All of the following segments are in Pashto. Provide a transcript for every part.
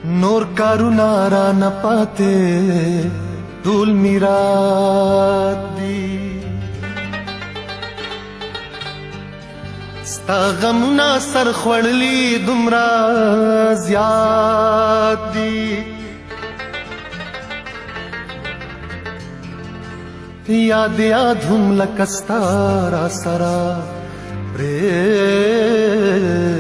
نور کارونه را نه پاتې ټول میرات دي ستا غمونه سر خوړلي دومره زیات دي یاد یاد هم لکه ستا را سره پرېښوه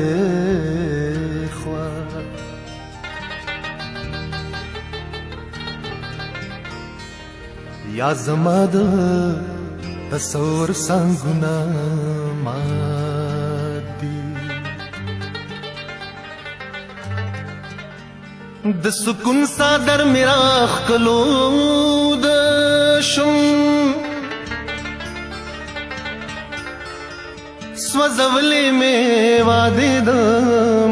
یا زما د تصور سنگونه مات دي د سکون صادر میرا ښکلو د شم سوځولې مې وعدې د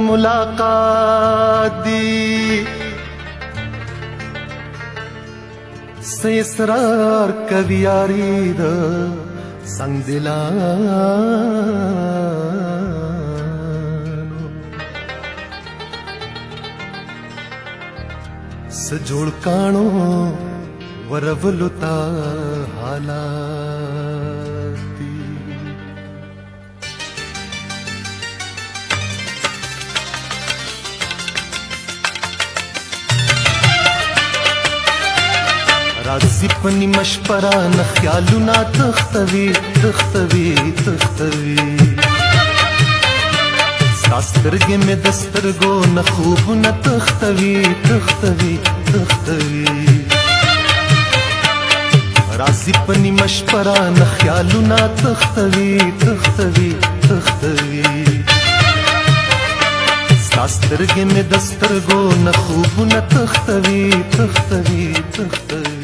ملاقات دي څه اصرار کوي یاري د سنگ دلانو څه جوړ کاڼو ورولو تا حالات دي راځي پنی مشپره نه خیالونه تختوي تختوي تختوي ستا سترګې مې د سترګو نه خوبونه تختوي تختوي تختوي راځي پنی مشپره نه خیالونه تختوي تختوي تختوي ستا سترګې مې د سترګو نه خوبونه تختوي تختوي تختوي